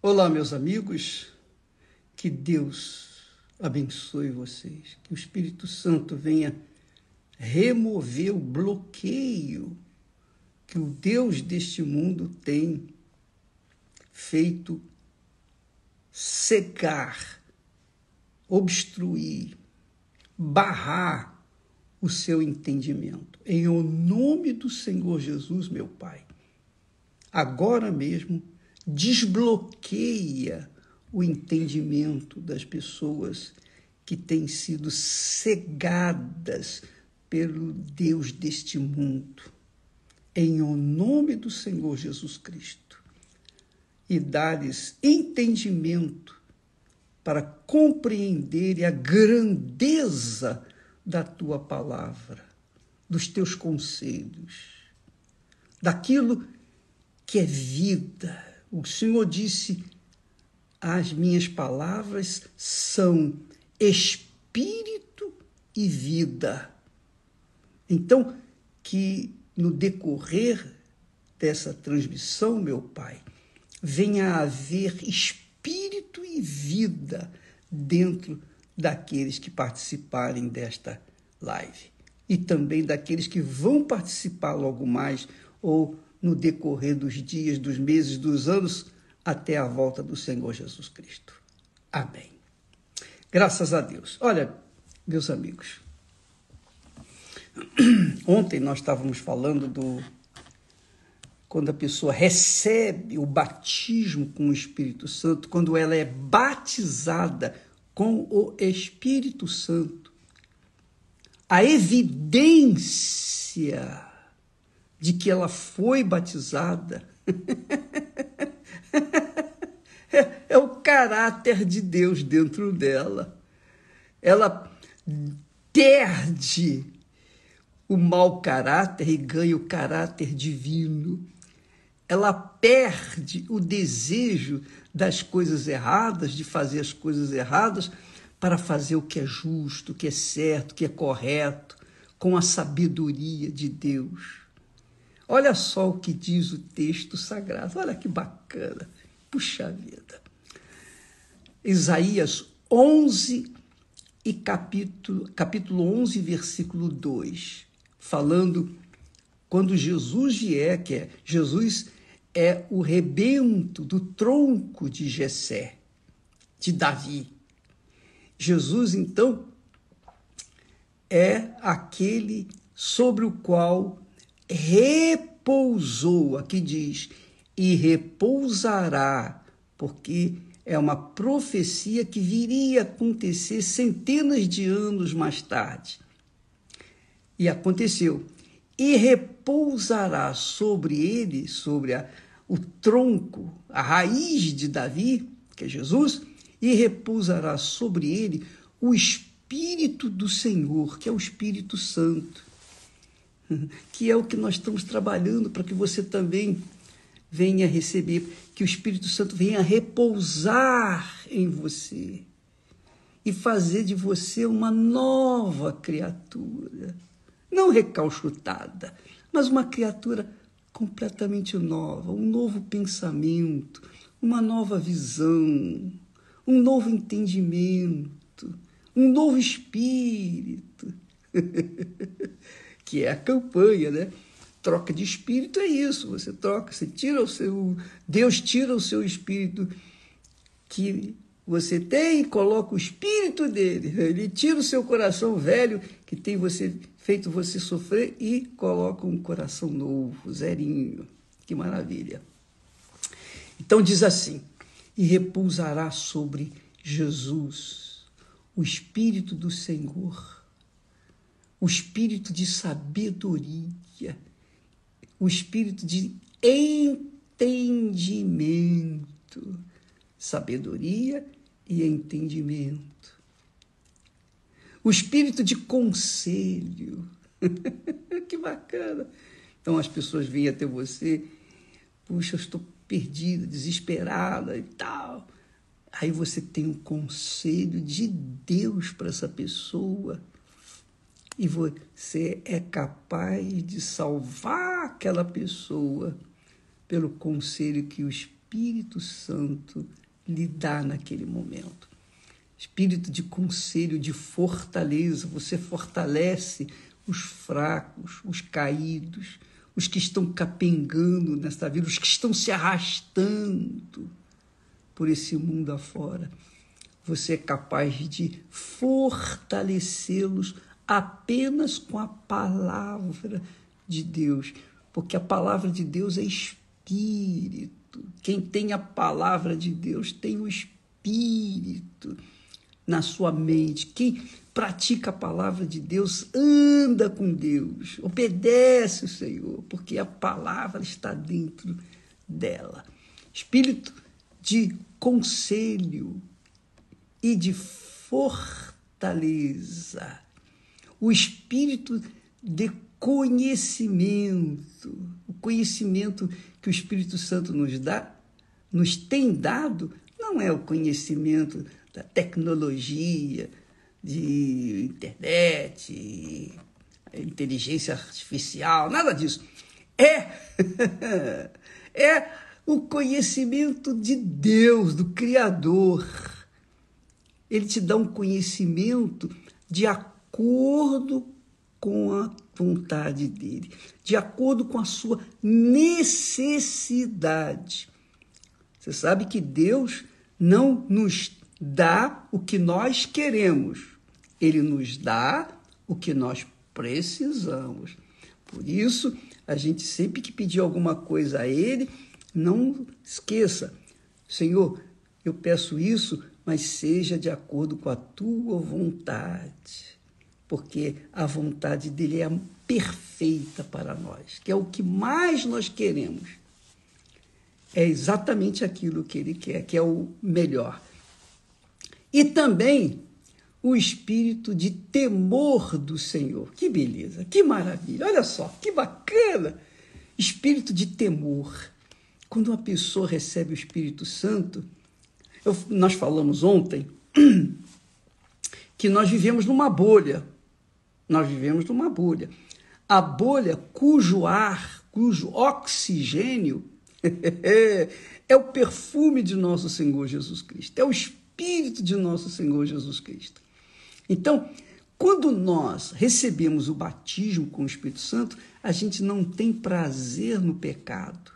Olá, meus amigos, que Deus abençoe vocês, que o Espírito Santo venha remover o bloqueio que o Deus deste mundo tem feito cegar, obstruir, barrar o seu entendimento. Em o nome do Senhor Jesus, meu Pai, agora mesmo, desbloqueia o entendimento das pessoas que têm sido cegadas pelo Deus deste mundo, em o nome do Senhor Jesus Cristo, e dá-lhes entendimento para compreenderem a grandeza da tua palavra, dos teus conselhos, daquilo que é vida. O Senhor disse: as minhas palavras são espírito e vida. Então, que no decorrer dessa transmissão, meu Pai, venha a haver espírito e vida dentro daqueles que participarem desta live e também daqueles que vão participar logo mais ou no decorrer dos dias, dos meses, dos anos, até a volta do Senhor Jesus Cristo. Amém. Graças a Deus. Olha, meus amigos, ontem nós estávamos falando quando a pessoa recebe o batismo com o Espírito Santo, quando ela é batizada com o Espírito Santo. A evidência de que ela foi batizada é o caráter de Deus dentro dela. Ela perde o mau caráter e ganha o caráter divino. Ela perde o desejo das coisas erradas, de fazer as coisas erradas, para fazer o que é justo, o que é certo, o que é correto, com a sabedoria de Deus. Olha só o que diz o texto sagrado, olha que bacana, puxa vida. Isaías 11 e capítulo 11, versículo 2, falando quando Jesus vier, Jesus é o rebento do tronco de Jessé, de Davi. Jesus, então, é aquele sobre o qual repousou, aqui diz, e repousará, porque é uma profecia que viria a acontecer centenas de anos mais tarde. E aconteceu. E repousará sobre ele, sobre o tronco, a raiz de Davi, que é Jesus, e repousará sobre ele o Espírito do Senhor, que é o Espírito Santo, que é o que nós estamos trabalhando para que você também venha receber, que o Espírito Santo venha repousar em você e fazer de você uma nova criatura, não recalchutada, mas uma criatura completamente nova, um novo pensamento, uma nova visão, um novo entendimento, um novo espírito, que é a campanha, né? Troca de espírito é isso, você troca, você tira Deus tira o seu espírito que você tem e coloca o espírito dele, ele tira o seu coração velho que tem feito você sofrer e coloca um coração novo, zerinho, que maravilha. Então diz assim: e repousará sobre Jesus o Espírito do Senhor, o Espírito de sabedoria, o Espírito de entendimento, sabedoria e entendimento, o Espírito de conselho. Que bacana! Então as pessoas vêm até você, puxa, eu estou perdida, desesperada e tal. Aí você tem um conselho de Deus para essa pessoa e você é capaz de salvar aquela pessoa pelo conselho que o Espírito Espírito Santo lhe dá naquele momento. Espírito de conselho, de fortaleza. Você fortalece os fracos, os caídos, os que estão capengando nesta vida, os que estão se arrastando por esse mundo afora. Você é capaz de fortalecê-los apenas com a palavra de Deus, porque a palavra de Deus é Espírito. Quem tem a palavra de Deus tem o Espírito na sua mente. Quem pratica a palavra de Deus anda com Deus, obedece o Senhor, porque a palavra está dentro dela. Espírito de conselho e de fortaleza. O espírito de conhecimento. O conhecimento que o Espírito Santo nos tem dado, não é o conhecimento da tecnologia, de internet, inteligência artificial, nada disso. É o conhecimento de Deus, do Criador. Ele te dá um conhecimento de acordo com a vontade dele, de acordo com a sua necessidade. Você sabe que Deus não nos dá o que nós queremos, ele nos dá o que nós precisamos. Por isso, a gente sempre que pedir alguma coisa a ele, não esqueça, Senhor, eu peço isso, mas seja de acordo com a tua vontade, porque a vontade dele é a perfeita para nós, que é o que mais nós queremos. É exatamente aquilo que ele quer, que é o melhor. E também o espírito de temor do Senhor. Que beleza, que maravilha, olha só, que bacana. Espírito de temor. Quando uma pessoa recebe o Espírito Santo, nós falamos ontem que nós vivemos numa bolha. Nós vivemos numa bolha. A bolha cujo ar, cujo oxigênio é o perfume de nosso Senhor Jesus Cristo. É o Espírito de nosso Senhor Jesus Cristo. Então, quando nós recebemos o batismo com o Espírito Santo, a gente não tem prazer no pecado.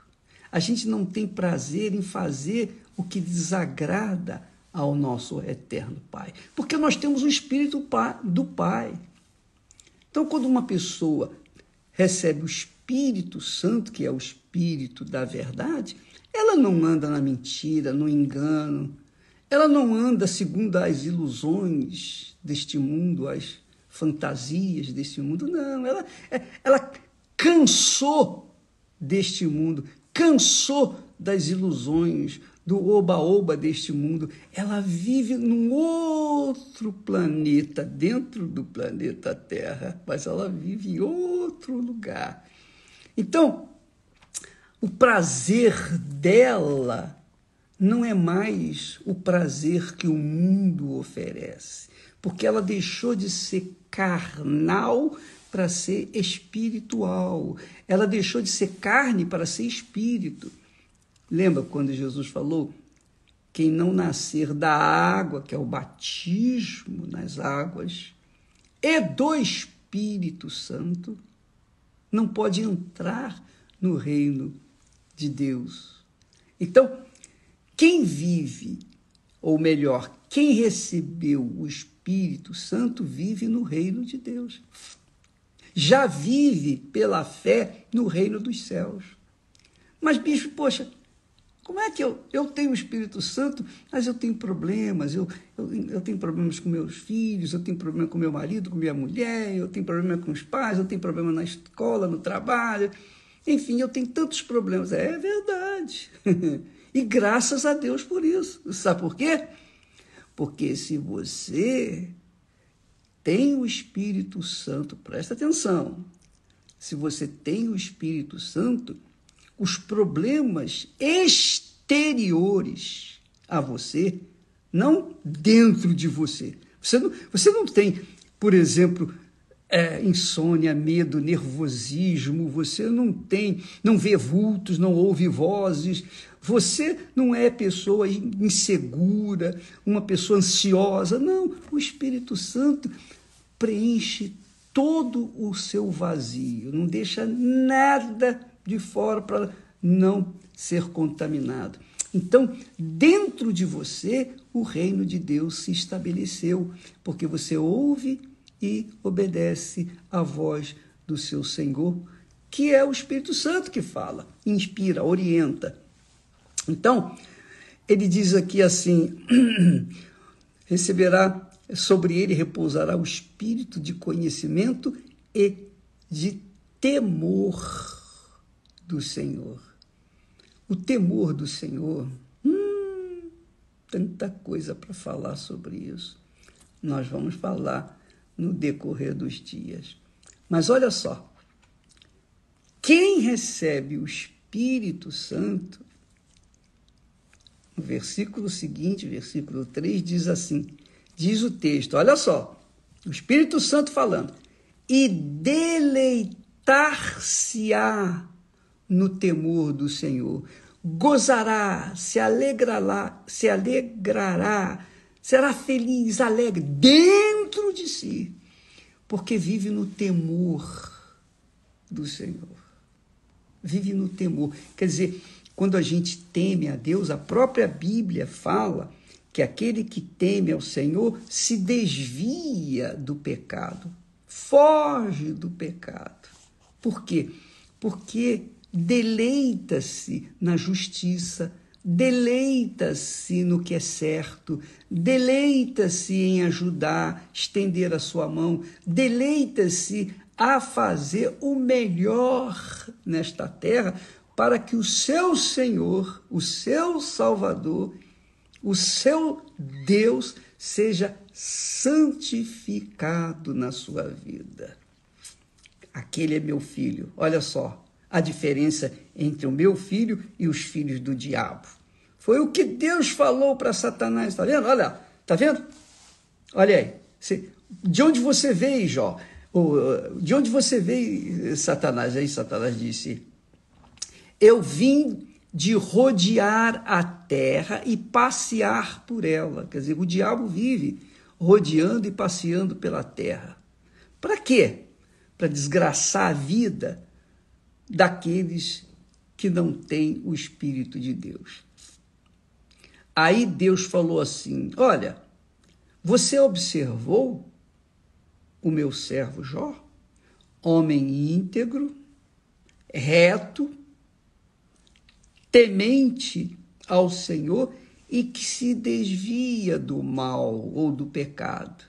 A gente não tem prazer em fazer o que desagrada ao nosso eterno Pai. Porque nós temos o Espírito do Pai. Então, quando uma pessoa recebe o Espírito Santo, que é o Espírito da verdade, ela não anda na mentira, no engano, ela não anda segundo as ilusões deste mundo, as fantasias deste mundo, não. Ela cansou deste mundo, cansou das ilusões, do oba-oba deste mundo. Ela vive num outro planeta, dentro do planeta Terra, mas ela vive em outro lugar. Então, o prazer dela não é mais o prazer que o mundo oferece, porque ela deixou de ser carnal para ser espiritual. Ela deixou de ser carne para ser espírito. Lembra quando Jesus falou? Quem não nascer da água, que é o batismo nas águas, e do Espírito Santo, não pode entrar no reino de Deus. Então, quem vive, ou melhor, quem recebeu o Espírito Santo, vive no reino de Deus. Já vive pela fé no reino dos céus. Mas, bispo, poxa, como é que eu tenho o Espírito Santo, mas eu tenho problemas, eu tenho problemas com meus filhos, eu tenho problema com meu marido, com minha mulher, eu tenho problema com os pais, eu tenho problema na escola, no trabalho, enfim, eu tenho tantos problemas. É verdade. E graças a Deus por isso. Sabe por quê? Porque se você tem o Espírito Santo, presta atenção, se você tem o Espírito Santo, os problemas exteriores a você, não dentro de você. Você não tem, por exemplo, insônia, medo, nervosismo, você não vê vultos, não ouve vozes, você não é pessoa insegura, uma pessoa ansiosa, não, o Espírito Santo preenche todo o seu vazio, não deixa nada de fora para não ser contaminado. Então, dentro de você, o reino de Deus se estabeleceu, porque você ouve e obedece à voz do seu Senhor, que é o Espírito Santo que fala, inspira, orienta. Então, ele diz aqui assim, receberá, sobre ele repousará o espírito de conhecimento e de temor do Senhor. O temor do Senhor, tanta coisa para falar sobre isso. Nós vamos falar no decorrer dos dias. Mas olha só, quem recebe o Espírito Santo, no versículo seguinte, versículo 3, diz assim, diz o texto, olha só, o Espírito Santo falando, e deleitar-se-á no temor do Senhor, gozará, se alegrará, será feliz, alegre, dentro de si, porque vive no temor do Senhor. Vive no temor. Quer dizer, quando a gente teme a Deus, a própria Bíblia fala que aquele que teme ao Senhor se desvia do pecado, foge do pecado. Por quê? Porque deleita-se na justiça, deleita-se no que é certo, deleita-se em ajudar, estender a sua mão, deleita-se a fazer o melhor nesta terra para que o seu Senhor, o seu Salvador, o seu Deus seja santificado na sua vida. Aquele é meu filho. Olha só a diferença entre o meu filho e os filhos do diabo. Foi o que Deus falou para Satanás, está vendo? Olha, está vendo? Olha aí. De onde você veio, Jó? De onde você veio, Satanás? Aí Satanás disse, eu vim de rodear a terra e passear por ela. Quer dizer, o diabo vive rodeando e passeando pela terra. Para quê? Para desgraçar a vida daqueles que não têm o Espírito de Deus. Aí Deus falou assim, olha, você observou o meu servo Jó? Homem íntegro, reto, temente ao Senhor e que se desvia do mal ou do pecado.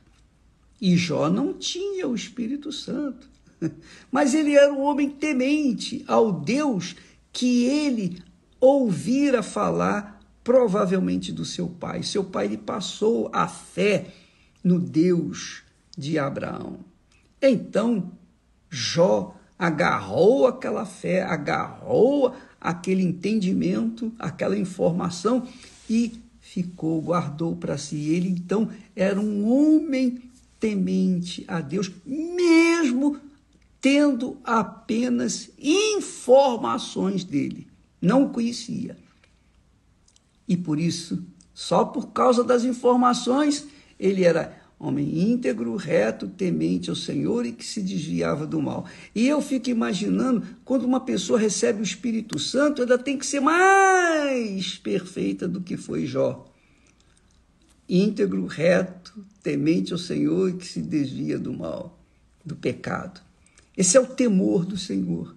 E Jó não tinha o Espírito Santo, mas ele era um homem temente ao Deus que ele ouvira falar, provavelmente do seu pai. Seu pai lhe passou a fé no Deus de Abraão. Então, Jó agarrou aquela fé, agarrou aquele entendimento, aquela informação e guardou para si. Ele, então, era um homem temente a Deus, mesmo tendo apenas informações dele. Não o conhecia. E por isso, só por causa das informações, ele era homem íntegro, reto, temente ao Senhor e que se desviava do mal. E eu fico imaginando, quando uma pessoa recebe o Espírito Santo, ela tem que ser mais perfeita do que foi Jó. Íntegro, reto, temente ao Senhor e que se desvia do mal, do pecado. Esse é o temor do Senhor.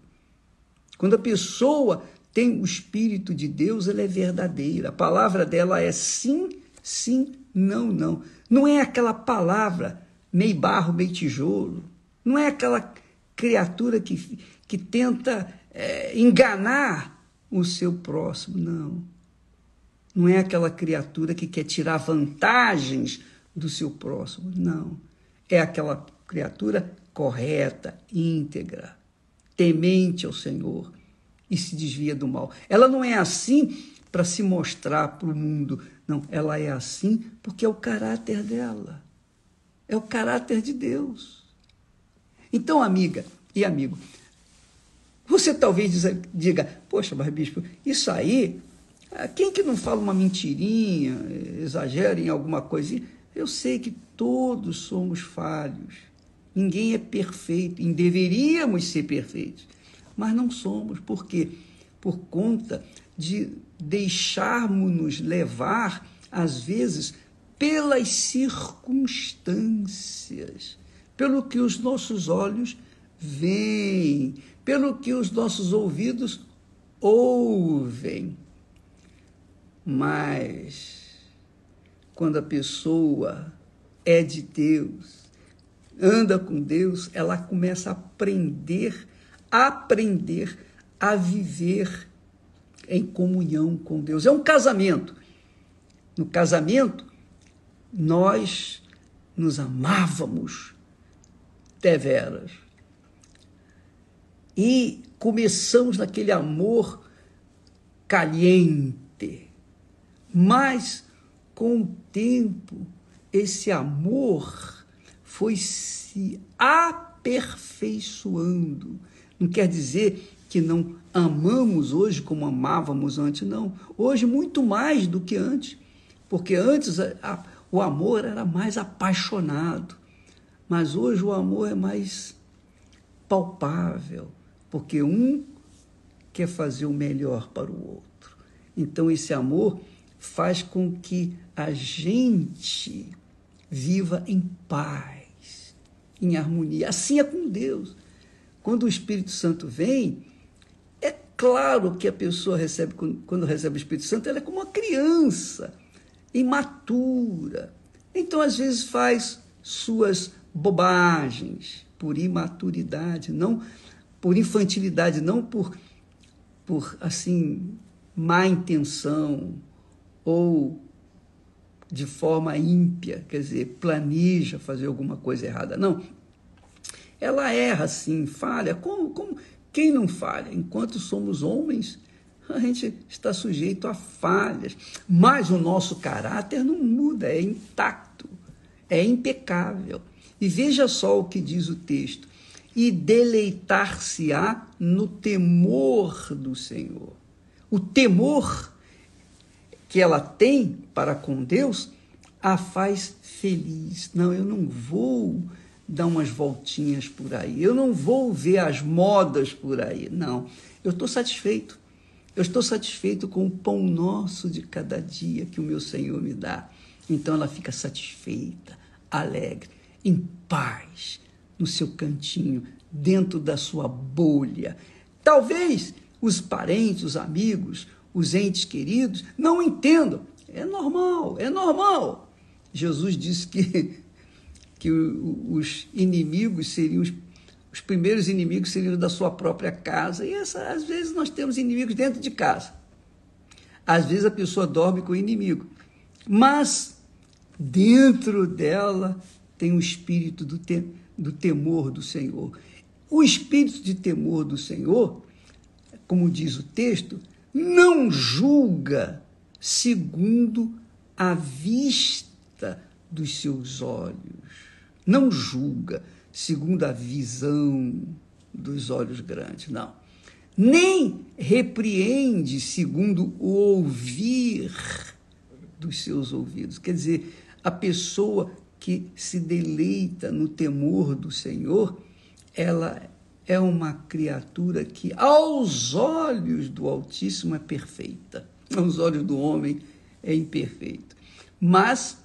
Quando a pessoa tem o Espírito de Deus, ela é verdadeira. A palavra dela é sim, sim, não, não. Não é aquela palavra meio barro, meio tijolo. Não é aquela criatura que tenta enganar o seu próximo, não. Não é aquela criatura que quer tirar vantagens do seu próximo, não. É aquela criatura correta, íntegra, temente ao Senhor e se desvia do mal. Ela não é assim para se mostrar para o mundo, não. Ela é assim porque é o caráter dela. É o caráter de Deus. Então, amiga e amigo, você talvez diga, poxa, mas bispo, isso aí, quem que não fala uma mentirinha, exagera em alguma coisa? Eu sei que todos somos falhos, ninguém é perfeito, e deveríamos ser perfeitos, mas não somos. Por quê? Por conta de deixarmos-nos levar, às vezes, pelas circunstâncias, pelo que os nossos olhos veem, pelo que os nossos ouvidos ouvem. Mas, quando a pessoa é de Deus, anda com Deus, ela começa a aprender a viver em comunhão com Deus. É um casamento. No casamento, nós nos amávamos deveras. E começamos naquele amor caliente. Mas, com o tempo, esse amor foi se aperfeiçoando. Não quer dizer que não amamos hoje como amávamos antes, não. Hoje, muito mais do que antes. Porque antes o amor era mais apaixonado. Mas hoje o amor é mais palpável. Porque um quer fazer o melhor para o outro. Então, esse amor faz com que a gente viva em paz, em harmonia. Assim é com Deus. Quando o Espírito Santo vem, é claro que a pessoa recebe, quando recebe o Espírito Santo, ela é como uma criança, imatura. Então, às vezes, faz suas bobagens por imaturidade, não por infantilidade, não por assim, má intenção ou de forma ímpia, quer dizer, planeja fazer alguma coisa errada. Não. Ela erra, sim, falha. Quem não falha? Enquanto somos homens, a gente está sujeito a falhas. Mas o nosso caráter não muda, é intacto, é impecável. E veja só o que diz o texto. E deleitar-se-á no temor do Senhor. O temor que ela tem para com Deus a faz feliz. Não, eu não vou dar umas voltinhas por aí, eu não vou ver as modas por aí, não. Eu estou satisfeito. Eu estou satisfeito com o pão nosso de cada dia que o meu Senhor me dá. Então ela fica satisfeita, alegre, em paz, no seu cantinho, dentro da sua bolha. Talvez os parentes, os amigos, os entes queridos não entendam. É normal, é normal. Jesus disse que os inimigos seriam, os primeiros inimigos seriam da sua própria casa. E às vezes nós temos inimigos dentro de casa. Às vezes a pessoa dorme com o inimigo. Mas dentro dela tem o espírito do temor do Senhor. O espírito de temor do Senhor, como diz o texto, não julga segundo a vista dos seus olhos. Não julga segundo a visão dos olhos grandes, não. Nem repreende segundo o ouvir dos seus ouvidos. Quer dizer, a pessoa que se deleita no temor do Senhor, ela é uma criatura que, aos olhos do Altíssimo, é perfeita. Aos olhos do homem, é imperfeito. Mas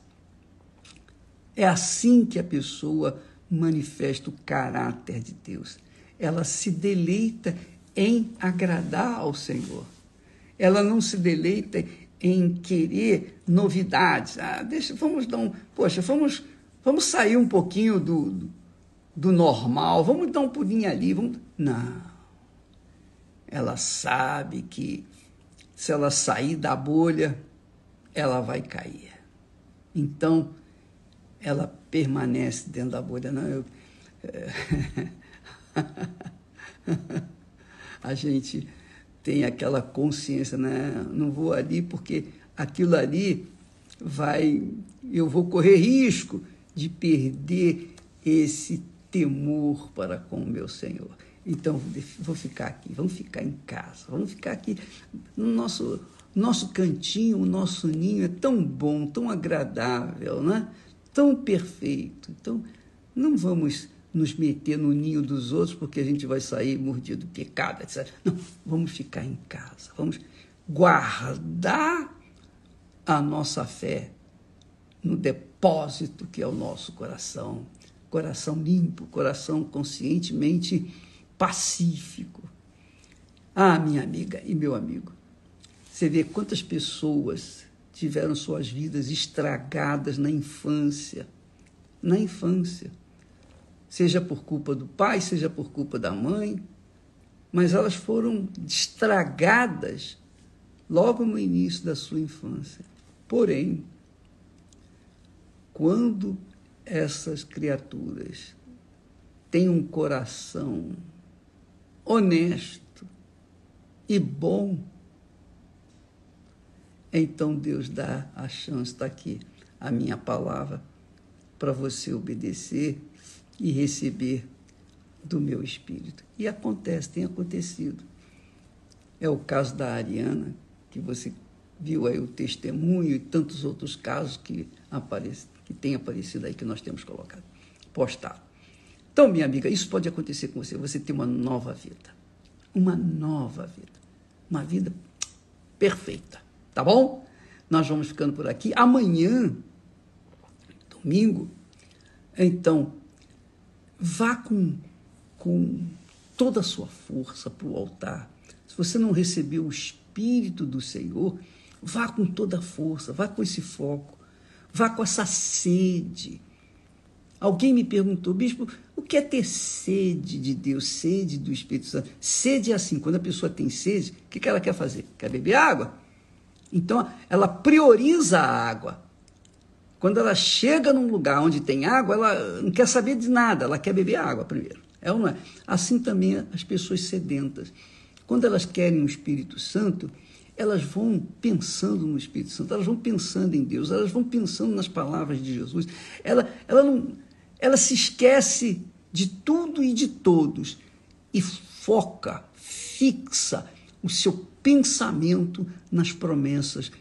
é assim que a pessoa manifesta o caráter de Deus. Ela se deleita em agradar ao Senhor. Ela não se deleita em querer novidades. Vamos sair um pouquinho do normal, vamos dar um pulinho ali. Não. Ela sabe que se ela sair da bolha, ela vai cair. Então, ela permanece dentro da bolha. Não, a gente tem aquela consciência, né? Não vou ali porque aquilo ali eu vou correr risco de perder esse temor para com o meu Senhor. Então, vou ficar aqui, vamos ficar em casa, vamos ficar aqui no nosso cantinho, o nosso ninho é tão bom, tão agradável, né? Tão perfeito. Então, não vamos nos meter no ninho dos outros porque a gente vai sair mordido de pecado, etc. Não, vamos ficar em casa, vamos guardar a nossa fé no depósito que é o nosso coração. Coração limpo, coração conscientemente pacífico. Ah, minha amiga e meu amigo, você vê quantas pessoas tiveram suas vidas estragadas na infância. Na infância. Seja por culpa do pai, seja por culpa da mãe, mas elas foram estragadas logo no início da sua infância. Porém, quando essas criaturas têm um coração honesto e bom, então Deus dá a chance, está aqui a minha palavra, para você obedecer e receber do meu Espírito. E acontece, tem acontecido. É o caso da Ariana, que você viu aí o testemunho e tantos outros casos que têm aparecido aí, que nós temos colocado, postado. Então, minha amiga, isso pode acontecer com você. Você tem uma nova vida. Uma nova vida. Uma vida perfeita. Tá bom? Nós vamos ficando por aqui. Amanhã, domingo, então, vá com toda a sua força para o altar. Se você não recebeu o Espírito do Senhor, vá com toda a força, vá com esse foco, vá com essa sede. Alguém me perguntou, bispo, o que é ter sede de Deus, sede do Espírito Santo? Sede é assim, quando a pessoa tem sede, o que ela quer fazer? Quer beber água? Então, ela prioriza a água. Quando ela chega num lugar onde tem água, ela não quer saber de nada, ela quer beber água primeiro. É ou não é? Assim também as pessoas sedentas. Quando elas querem o Espírito Santo, elas vão pensando no Espírito Santo, elas vão pensando em Deus, elas vão pensando nas palavras de Jesus. Ela se esquece de tudo e de todos e foca, fixa o seu pensamento nas promessas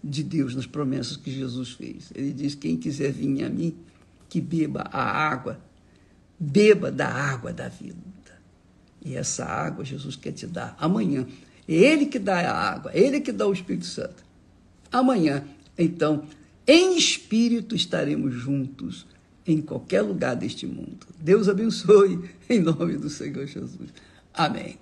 de Deus, nas promessas que Jesus fez. Ele diz, quem quiser vir a mim, que beba a água, beba da água da vida. E essa água Jesus quer te dar amanhã. É Ele que dá a água, é Ele que dá o Espírito Santo. Amanhã, então, em espírito estaremos juntos em qualquer lugar deste mundo. Deus abençoe, em nome do Senhor Jesus. Amém.